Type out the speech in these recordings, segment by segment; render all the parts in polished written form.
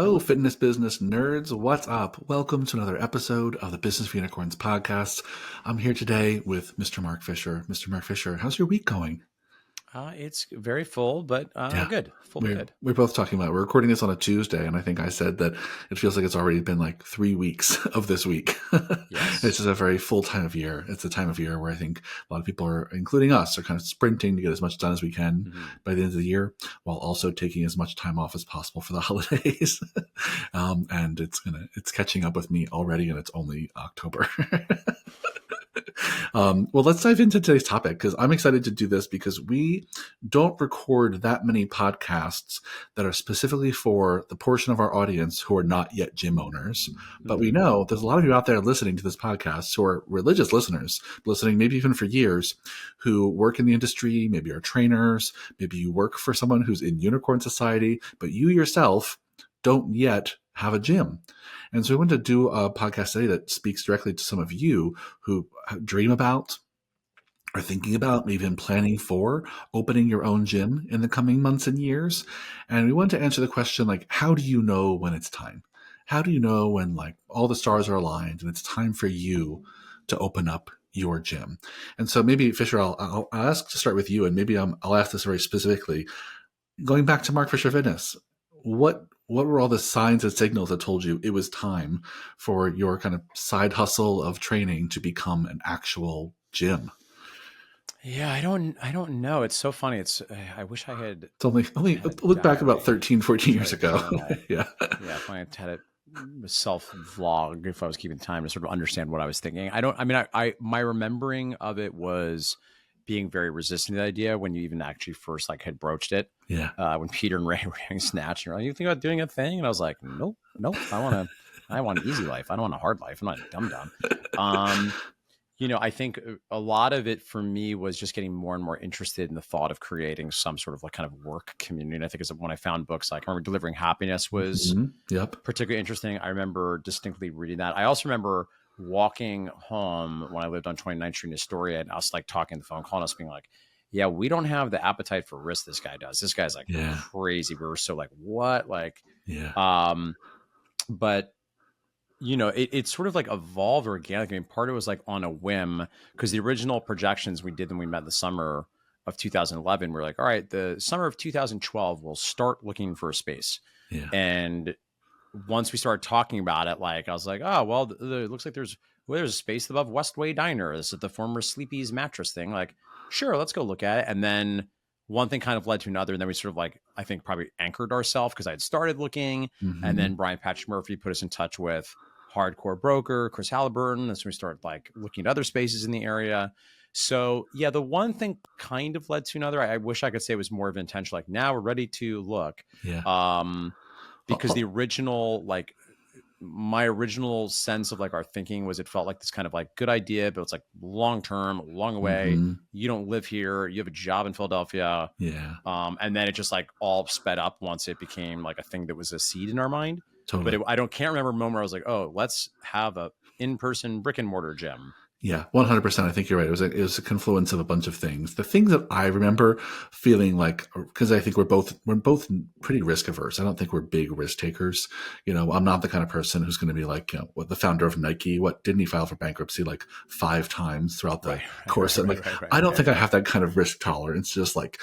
Hello, fitness business nerds. What's up? Welcome to another episode of the Business of Unicorns podcast. I'm here today with Mr. Mark Fisher. Mr. Mark Fisher, how's your week going? It's very full, but good. Full, but good. We're both talking about, we're recording this on a Tuesday, and I think I said that it feels like it's already been like 3 weeks of this week. Yes. It's just a very full time of year. It's a time of year where I think a lot of people are, including us, are kind of sprinting to get as much done as we can by the end of the year, while also taking as much time off as possible for the holidays. And it's catching up with me already, and it's only October. Well, let's dive into today's topic, because I'm excited to do this because we don't record that many podcasts that are specifically for the portion of our audience who are not yet gym owners. But we know there's a lot of you out there listening to this podcast who are religious listeners, listening maybe even for years, who work in the industry, maybe are trainers, maybe you work for someone who's in Unicorn Society, but you yourself don't yet have a gym. And so we want to do a podcast today that speaks directly to some of you who dream about, are thinking about, maybe even planning for opening your own gym in the coming months and years. And we want to answer the question, like, how do you know when it's time? How do you know when like all the stars are aligned and it's time for you to open up your gym? And so maybe, Fisher, I'll ask to start with you, and maybe I'll ask this very specifically. Going back to Mark Fisher Fitness, what were all the signs and signals that told you it was time for your kind of side hustle of training to become an actual gym? Yeah, I don't know. It's so funny. I wish I had. It's only look back about 13, 14 years ago. Yeah. If I had a self vlog, if I was keeping time to sort of understand what I was thinking. My remembering of it was being very resistant to the idea when you even actually first like had broached it. Yeah. When Peter and Ray were doing Snatch, and you're like, you think about doing a thing? And I was like, nope. I want an easy life. I don't want a hard life. I'm not a dumb. I think a lot of it for me was just getting more and more interested in the thought of creating some sort of like kind of work community. And I think is when I found books like I remember Delivering Happiness was particularly interesting. I remember distinctly reading that. I also remember walking home when I lived on 29th Street in Astoria, and I was like talking on the phone call, and I was being like, yeah, we don't have the appetite for risk this guy does. This guy's like crazy. We were so like, what? Like, but it sort of like evolved organically. I mean, part of it was like on a whim, because the original projections we did when we met the summer of 2011, we're like, all right, the summer of 2012, we'll start looking for a space. Yeah. And once we started talking about it, like I was like, oh, well, it looks like there's a space above Westway Diner. This is the former Sleepy's mattress thing. Like, sure, let's go look at it. And then one thing kind of led to another. And then we sort of like, I think probably anchored ourselves because I had started looking. And then Brian Patrick Murphy put us in touch with Hardcore Broker, Chris Halliburton. And so we started like looking at other spaces in the area. So yeah, the one thing kind of led to another. I wish I could say it was more of an intention. Like, now we're ready to look. Yeah. Because the original, like my original sense of like our thinking was, it felt like this kind of like good idea, but it's like long-term, long away. You don't live here. You have a job in Philadelphia. Yeah. And then it just like all sped up once it became like a thing that was a seed in our mind. Totally. But I can't remember a moment where I was like, oh, let's have a in-person brick and mortar gym. Yeah, 100%. I think you're right. It was a confluence of a bunch of things. The things that I remember feeling like, because I think we're both pretty risk averse. I don't think we're big risk takers. I'm not the kind of person who's going to be like, what the founder of Nike, didn't he file for bankruptcy like 5 times throughout the course? And I don't think I have that kind of risk tolerance. Just like,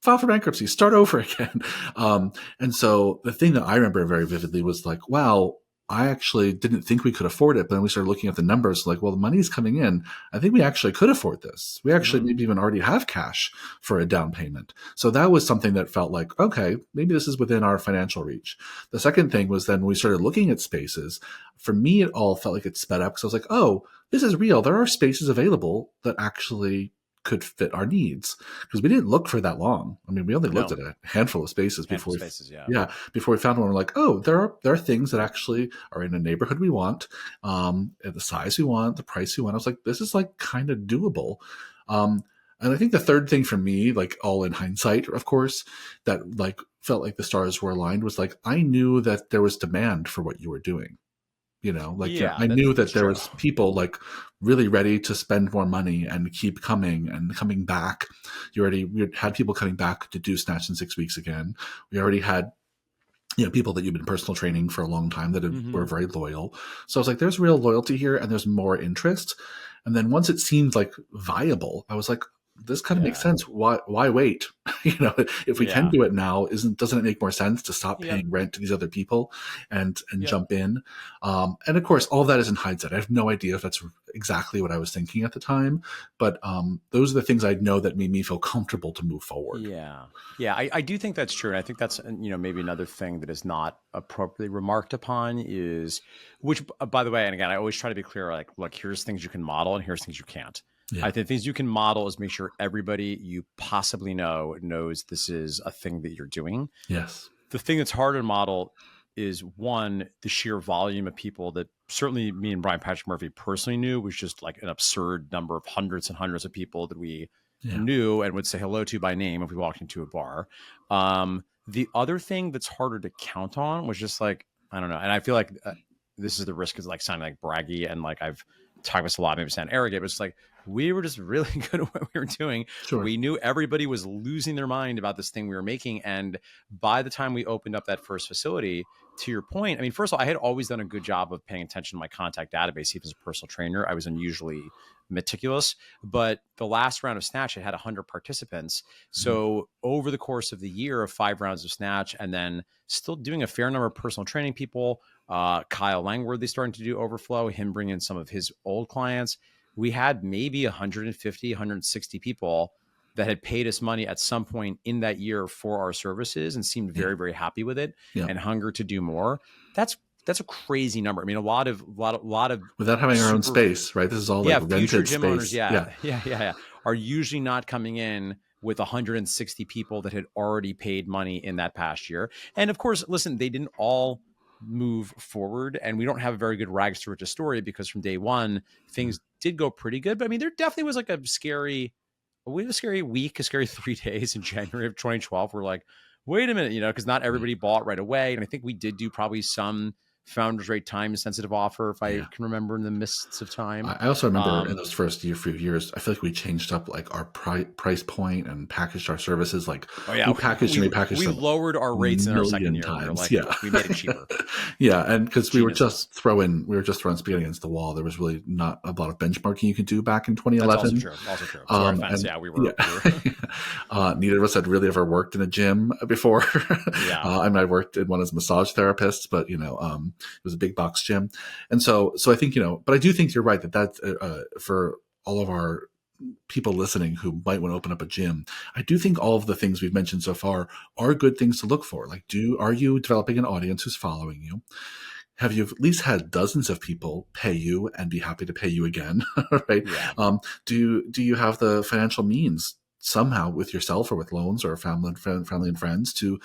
file for bankruptcy, start over again. And so the thing that I remember very vividly was like, wow, I actually didn't think we could afford it. But then we started looking at the numbers like, well, the money's coming in. I think we actually could afford this. We actually maybe even already have cash for a down payment. So that was something that felt like, okay, maybe this is within our financial reach. The second thing was then when we started looking at spaces, for me, it all felt like it sped up. Because I was like, oh, this is real. There are spaces available that actually could fit our needs, because we didn't look for that long. I mean, we only looked at a handful of spaces before we found one. We're like, oh, there are things that actually are in a neighborhood we want, at the size we want, the price we want. I was like, this is like kind of doable. And I think the third thing for me, like all in hindsight, of course, that like felt like the stars were aligned was like, I knew that there was demand for what you were doing. I knew that there was people like really ready to spend more money and keep coming and coming back. We had people coming back to do Snatch in 6 weeks again. We already had people that you've been personal training for a long time that were Hmm. very loyal. So I was like, there's real loyalty here and there's more interest. And then once it seemed like viable, I was like, this kind of makes Yeah. sense. Why wait? If we can Yeah. do it now, doesn't it make more sense to stop Yep. paying rent to these other people and Yep. jump in? And of course, all of that is in hindsight. I have no idea if that's exactly what I was thinking at the time, but those are the things I know that made me feel comfortable to move forward. Yeah. Yeah. I do think that's true. And I think that's, maybe another thing that is not appropriately remarked upon is, which, by the way, and again, I always try to be clear, like, look, here's things you can model and here's things you can't. Yeah. I think things you can model is make sure everybody you possibly know knows this is a thing that you're doing. Yes. The thing that's hard to model is one, the sheer volume of people that certainly me and Brian Patrick Murphy personally knew was just like an absurd number of hundreds and hundreds of people that we Yeah. knew and would say hello to by name if we walked into a bar. The other thing that's harder to count on was just like, I don't know. And I feel like this is the risk of like sounding like braggy and like I've talked about this a lot, maybe sound arrogant, but it's like we were just really good at what we were doing. Sure. We knew everybody was losing their mind about this thing we were making. And by the time we opened up that first facility, to your point, I mean, first of all, I had always done a good job of paying attention to my contact database. Even as a personal trainer, I was unusually meticulous. But the last round of Snatch, it had 100 participants. So over the course of the year of 5 rounds of Snatch, and then still doing a fair number of personal training people, Kyle Langworthy starting to do Overflow, him bringing in some of his old clients. We had maybe 150, 160 people that had paid us money at some point in that year for our services and seemed very, very happy with it and hunger to do more. That's a crazy number. I mean, a lot of without having our own space, right? This is all like future rented gym space. owners, are usually not coming in with 160 people that had already paid money in that past year. And of course, listen, they didn't all move forward, and we don't have a very good rags to riches story because from day one things did go pretty good. But I mean, there definitely was like a scary week, a scary 3 days in January of 2012. We're like, wait a minute, because not everybody bought right away. And I think we did do probably some founders rate time sensitive offer, if I can remember, in the mists of time. I also remember in those first few years, I feel like we changed up like our price point and packaged our services. Like we repackaged we lowered our rates in our second year. Times. We were like, we made it cheaper. And because we were just throwing spaghetti against the wall. There was really not a lot of benchmarking you could do back in 2011. That's also true. To our offense, we were. Neither of us had really ever worked in a gym before. I mean, I worked in one as a massage therapist, but it was a big box gym. And so I think, but I do think you're right that's for all of our people listening who might want to open up a gym. I do think all of the things we've mentioned so far are good things to look for. Like, are you developing an audience who's following you? Have you at least had dozens of people pay you and be happy to pay you again? Right? Yeah. Do you have the financial means somehow with yourself or with loans or family and friends to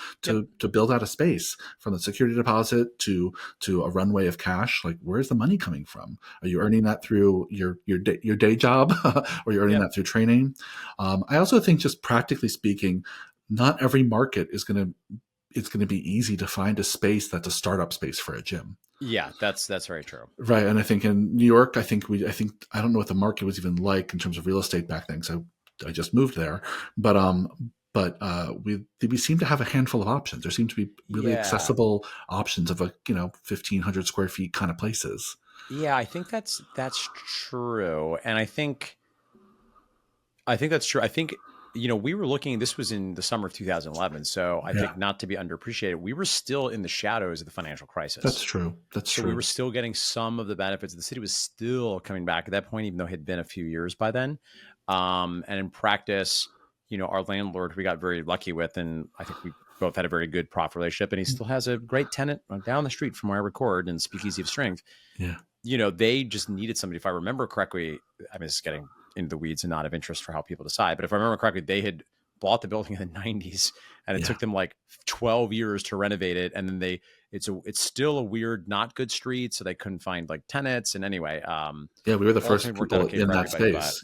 build out a space, from the security deposit to a runway of cash? Like, where's the money coming from? Are you earning that through your day job or you're earning that through training? I also think, just practically speaking, not every market it's going to be easy to find a space that's a startup space for a gym. Yeah, that's very true. Right. And I think in New York, I don't know what the market was even like in terms of real estate back then. So I just moved there, but we seem to have a handful of options. There seem to be really accessible options of 1,500 square feet kind of places. Yeah, I think that's true. And I think that's true. I think, we were looking, this was in the summer of 2011. So I think, not to be underappreciated, we were still in the shadows of the financial crisis. That's true. So we were still getting some of the benefits. The city was still coming back at that point, even though it had been a few years by then. And in practice, our landlord, we got very lucky with, and I think we both had a very good profit relationship, and he still has a great tenant down the street from where I record in Speakeasy of Strength. Yeah. They just needed somebody, if I remember correctly. I mean, it's getting into the weeds and not of interest for how people decide, but if I remember correctly, they had bought the building in the 90s and it took them like 12 years to renovate it. And then it's still a weird, not good street. So they couldn't find like tenants. And anyway, we were the first people in that space.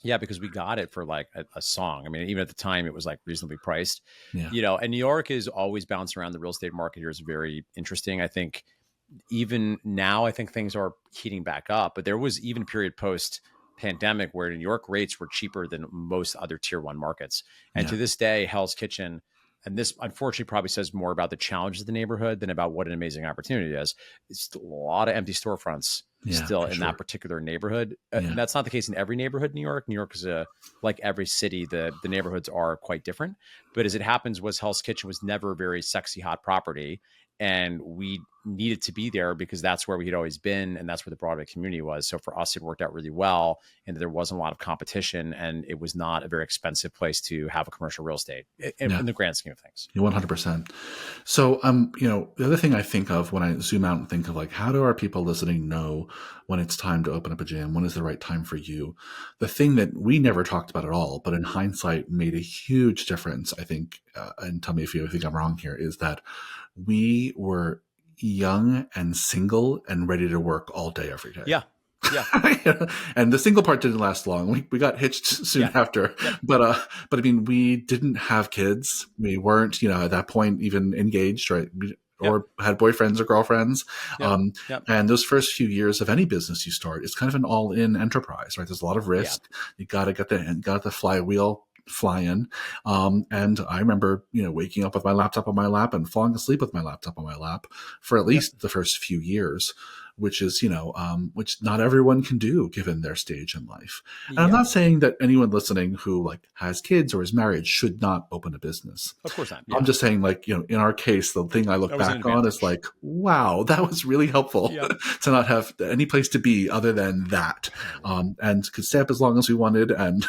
Yeah, because we got it for like a song. I mean, even at the time, it was like reasonably priced. Yeah. And New York is always bouncing around. The real estate market here is very interesting. I think even now, I think things are heating back up. But there was even a period post-pandemic where New York rates were cheaper than most other tier 1 markets. And to this day, Hell's Kitchen, and this unfortunately probably says more about the challenges of the neighborhood than about what an amazing opportunity is. It's a lot of empty storefronts Yeah, still for in sure. that particular neighborhood. Yeah. And that's not the case in every neighborhood in New York. New York is like every city, the neighborhoods are quite different. But as it happens, was Hell's Kitchen was never a very sexy, hot property. And we needed to be there because that's where we had always been. And that's where the Broadway community was. So for us, it worked out really well. And there wasn't a lot of competition. And it was not a very expensive place to have a commercial real estate Yeah. in the grand scheme of things. 100%. So, the other thing I think of when I zoom out and think of like, how do our people listening know when it's time to open up a gym? When is the right time for you? The thing that we never talked about at all, but in hindsight made a huge difference, I think, and tell me if you think I'm wrong here, is that we were young and single and ready to work all day, every day. Yeah. Yeah. And the single part didn't last long. We got hitched soon after, but I mean, we didn't have kids. We weren't, at that point even engaged, right? Or had boyfriends or girlfriends. And those first few years of any business you start, it's kind of an all-in enterprise, right? There's a lot of risk. You got to get the flywheel flying. And I remember, waking up with my laptop on my lap and falling asleep with my laptop on my lap for at least the first few years, which is, which not everyone can do given their stage in life. And I'm not saying that anyone listening who like has kids or is married should not open a business. Of course not. I'm just saying, like, in our case, the thing I look back on is like, wow, that was really helpful to not have any place to be other than that. And could stay up as long as we wanted. And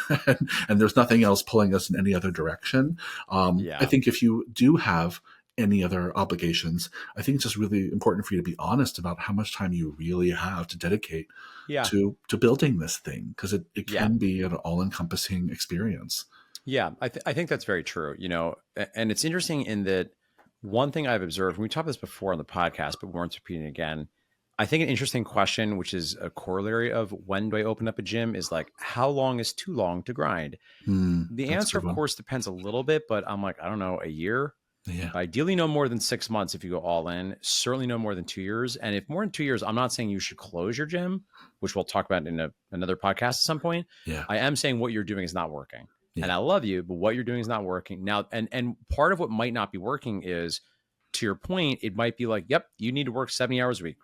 there's nothing else pulling us in any other direction. I think if you do have any other obligations, I think it's just really important for you to be honest about how much time you really have to dedicate to building this thing, because it can be an all-encompassing experience. Yeah, I think that's very true. And it's interesting in that one thing I've observed, and we talked about this before on the podcast, but we weren't repeating again. I think an interesting question, which is a corollary of when do I open up a gym, is like, how long is too long to grind? The answer, of course, depends a little bit, but I'm like, I don't know, a year? Yeah. Ideally, no more than 6 months if you go all in. Certainly no more than 2 years. And if more than 2 years, I'm not saying you should close your gym, which we'll talk about in another podcast at some point. Yeah. I am saying what you're doing is not working. Yeah. And I love you, but what you're doing is not working. Now, and part of what might not be working is, to your point, it might be like, yep, you need to work 70 hours a week.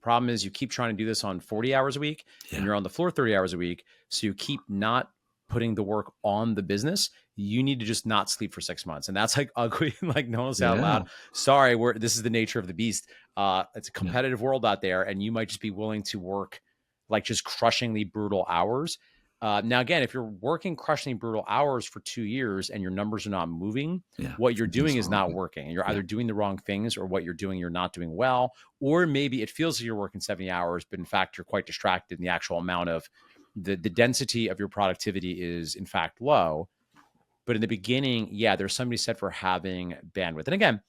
Problem is you keep trying to do this on 40 hours a week and you're on the floor 30 hours a week. So you keep not putting the work on the business. You need to just not sleep for 6 months. And that's like ugly, like no one's out loud. Sorry, this is the nature of the beast. It's a competitive world out there, and you might just be willing to work like just crushingly brutal hours. Now, again, if you're working crushingly brutal hours for 2 years and your numbers are not moving, what you're doing is not working. And you're either doing the wrong things, or what you're doing, you're not doing well. Or maybe it feels like you're working 70 hours, but in fact, you're quite distracted, and the actual amount of the density of your productivity is in fact low. But in the beginning, there's somebody said for having bandwidth. And again,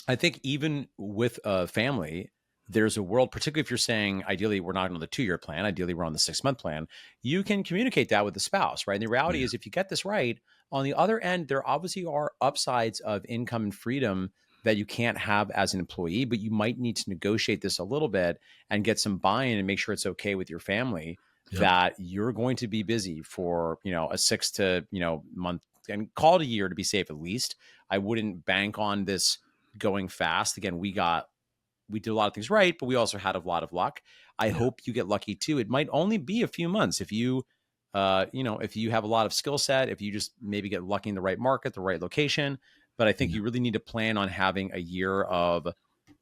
I think even with a family, there's a world, particularly if you're saying, ideally, we're not on the 2-year plan, ideally we're on the 6-month plan, you can communicate that with the spouse, right? And the reality is, if you get this right, on the other end, there obviously are upsides of income and freedom that you can't have as an employee, but you might need to negotiate this a little bit and get some buy-in and make sure it's okay with your family that you're going to be busy for, a 6 to, month, and call it a year to be safe at least. I wouldn't bank on this going fast. Again, we did a lot of things right, but we also had a lot of luck. I hope you get lucky too. It might only be a few months if you, if you have a lot of skill set, if you just maybe get lucky in the right market, the right location. But I think you really need to plan on having a year of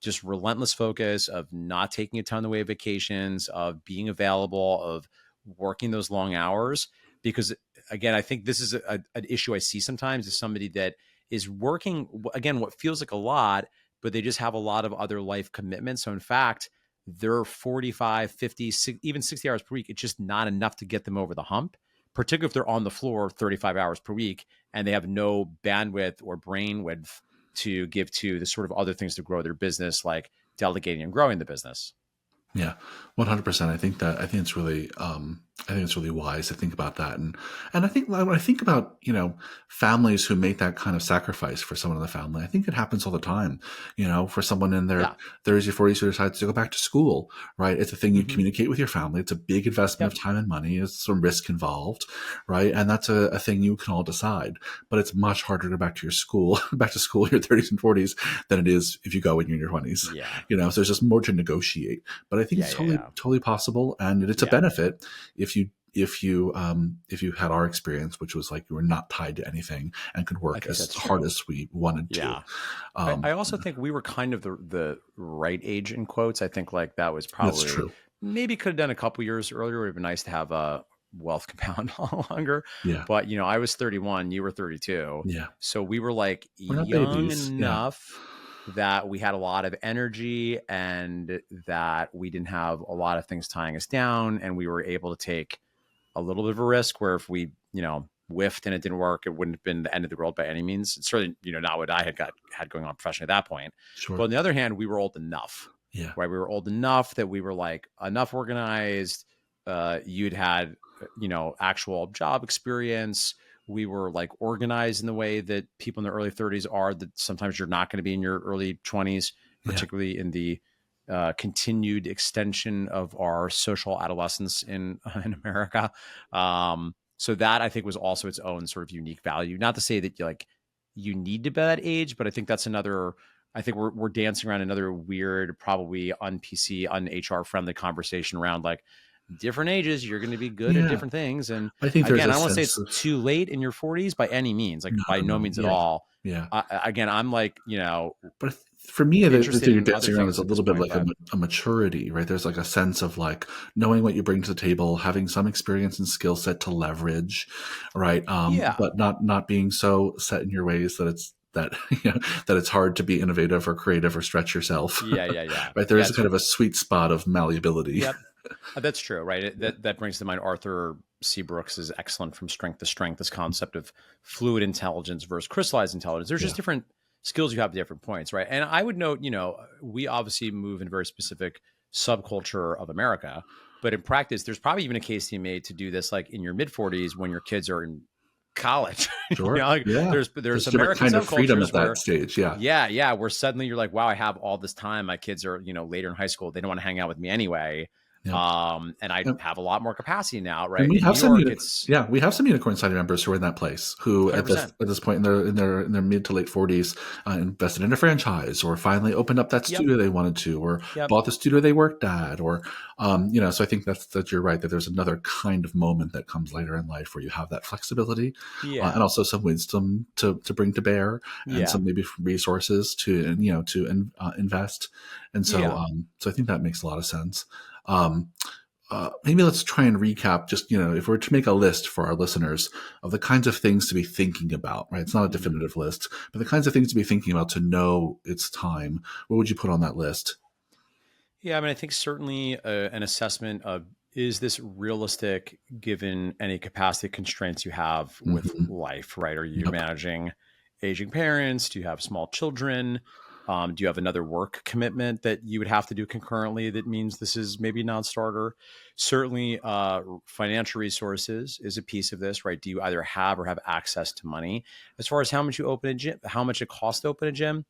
just relentless focus, of not taking a ton in the way of vacations, of being available, of working those long hours. Because again, I think this is an issue I see sometimes, is somebody that is working, again, what feels like a lot, but they just have a lot of other life commitments. So in fact, they're 45, 50, even 60 hours per week. It's just not enough to get them over the hump, particularly if they're on the floor 35 hours per week and they have no bandwidth or brain width to give to the sort of other things to grow their business, like delegating and growing the business. Yeah, 100%. I think it's really, I think it's really wise to think about that. And I think when I think about, families who make that kind of sacrifice for someone in the family, I think it happens all the time, for someone in their Yeah. 30s or 40s who decides to go back to school, right? It's a thing you Hmm. communicate with your family. It's a big investment Yep. of time and money. There's some risk involved, right? And that's a thing you can all decide, but it's much harder to go back to your school, back to school in your 30s and 40s than it is if you go when you're in your 20s, Yeah. so there's just more to negotiate, but I think Yeah. it's Yeah. totally Yeah. totally possible, and it's a Yeah. benefit if you had our experience, which was like you were not tied to anything and could I work think as that's hard true. as we wanted to. Yeah. I Um, also think we were kind of the right age in quotes. I think like that was that's probably true. maybe could have done a couple years earlier. It would have been nice to have a wealth compound longer. Yeah, But I was 31, you were 32. yeah. So we were like We're not young babies. Yeah, enough that we had a lot of energy and that we didn't have a lot of things tying us down. And we were able to take a little bit of a risk where if we, whiffed and it didn't work, it wouldn't have been the end of the world by any means. It's certainly, not what I had going on professionally at that point. But sure. on the other hand, we were old enough, Yeah, right? We were old enough that we were like enough organized. You'd had, actual job experience. We were like organized in the way that people in their early 30s are, that sometimes you're not going to be in your early 20s, yeah, particularly in the continued extension of our social adolescence in in America. So that I think was also its own sort of unique value. Not to say that you need to be that age, but I think that's another. I think we're dancing around another weird, probably un PC, un HR friendly conversation around like different ages. You're going to be good at yeah. different things, and I think there's again, a I don't want to say sense it's of too late in your 40s by any means, like no, by no, no no. means at Yeah, all. yeah. Again, I'm like, But for me, the interested thing you're in other dancing around is things a at this little bit point, like but a maturity, right? There's like a sense of like knowing what you bring to the table, having some experience and skill set to leverage, right? yeah, But not being so set in your ways that that it's hard to be innovative or creative or stretch yourself, yeah, yeah, yeah, right? There yeah. is a It's kind of a sweet spot of malleability. Yep. That's true, right? That brings to mind Arthur C. Brooks is excellent from Strength to Strength, this concept of fluid intelligence versus crystallized intelligence. There's just Yeah, different skills you have at different points, right? And I would note, we obviously move in a very specific subculture of America, but in practice, there's probably even a case to be made to do this like in your mid 40s when your kids are in college. sure. Like Yeah, there's there's a different American kind of freedom subcultures at that where stage. Yeah, yeah, yeah, where suddenly you're like, wow, I have all this time. My kids are, later in high school. They don't want to hang out with me anyway. yeah. And I have a lot more capacity now, And right? In New York, it's we have some unicorn society members who are in that place who at this 100%. point in their mid to late 40s invested in a franchise or finally opened up that Yep. studio they wanted to or Yep. bought the studio they worked at or so I think that you're right that there's another kind of moment that comes later in life where you have that flexibility and Yeah. also some wisdom to bring to bear and Yeah. some maybe resources to invest and Yeah. so I think that makes a lot of sense. Um, Maybe let's try and recap just, if we're to make a list for our listeners of the kinds of things to be thinking about, right? It's not a Mhm. definitive list, but the kinds of things to be thinking about to know it's time. What would you put on that list? Yeah. I mean, I think certainly an assessment of is this realistic given any capacity constraints you have with Hmm. life, right? Are you Yep. managing aging parents? Do you have small children? Do you have another work commitment that you would have to do concurrently that means this is maybe a non-starter? Certainly, financial resources is a piece of this, right? Do you either have or have access to money? As far as how much you open a gym, how much it costs to open a gym,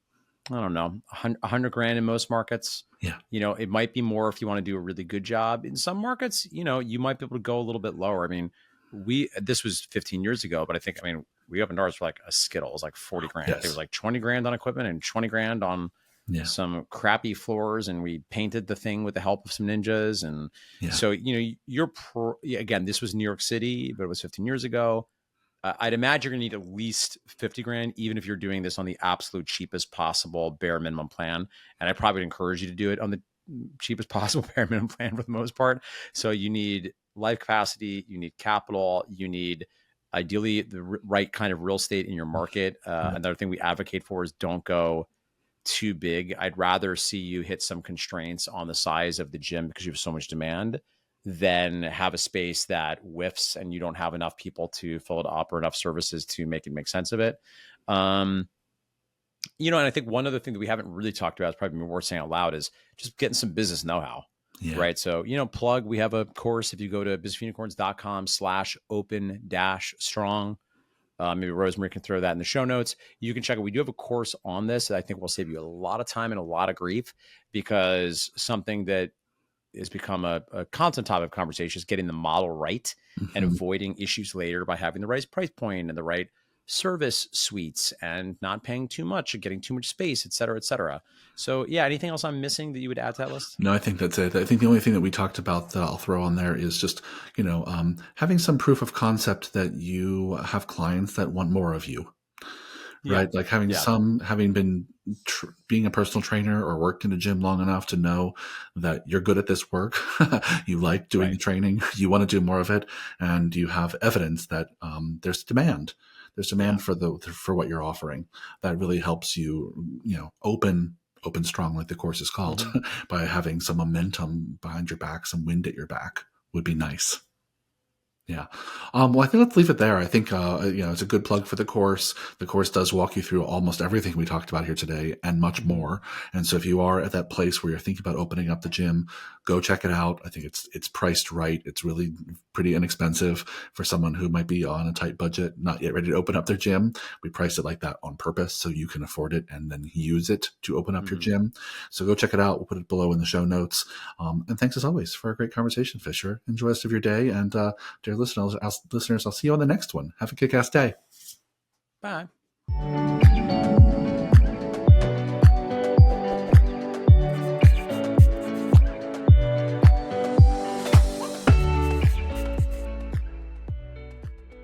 I don't know, 100 grand in most markets. Yeah. It might be more if you want to do a really good job. In some markets, you might be able to go a little bit lower. I mean, this was 15 years ago, but I mean, we opened ours for like a Skittle. It was like 40 grand. It was Yes. like 20 grand on equipment and 20 grand on Yeah. some crappy floors. And we painted the thing with the help of some ninjas. And Yeah. so, again, this was New York City, but it was 15 years ago. I'd imagine you're going to need at least 50 grand, even if you're doing this on the absolute cheapest possible bare minimum plan. And I probably would encourage you to do it on the cheapest possible bare minimum plan for the most part. So you need life capacity, you need capital, you need ideally the right kind of real estate in your market. Yeah. Another thing we advocate for is don't go too big. I'd rather see you hit some constraints on the size of the gym because you have so much demand than have a space that whiffs and you don't have enough people to fill it up or enough services to make it make sense of it. And I think one other thing that we haven't really talked about is probably worth saying out loud is just getting some business know-how. Yeah. right? So, plug, we have a course. If you go to businessunicorns.com/open-strong, maybe Rosemary can throw that in the show notes. You can check it. We do have a course on this that I think will save you a lot of time and a lot of grief, because something that has become a constant topic of conversation is getting the model right and Mhm. avoiding issues later by having the right price point and the right service suites and not paying too much and getting too much space, et cetera, et cetera. So yeah, anything else I'm missing that you would add to that list? No, I think that's it. I think the only thing that we talked about that I'll throw on there is just, having some proof of concept that you have clients that want more of you, Yeah. right? Like Yeah. having been being a personal trainer or worked in a gym long enough to know that you're good at this work. You like doing the Right. training. You want to do more of it, and you have evidence that there's demand. There's Yeah. demand for what you're offering. That really helps you, open strong, like the course is called, Mhm. by having some momentum behind your back, some wind at your back would be nice. Yeah. Well, I think let's leave it there. I think, it's a good plug for the course. The course does walk you through almost everything we talked about here today and much Mhm. more. And so if you are at that place where you're thinking about opening up the gym, go check it out. I think it's priced right. It's really pretty inexpensive for someone who might be on a tight budget, not yet ready to open up their gym. We priced it like that on purpose so you can afford it and then use it to open up your Mhm. gym. So go check it out. We'll put it below in the show notes. And thanks as always for a great conversation, Fisher. Enjoy the rest of your day. And dear listeners, I'll see you on the next one. Have a kick-ass day. Bye.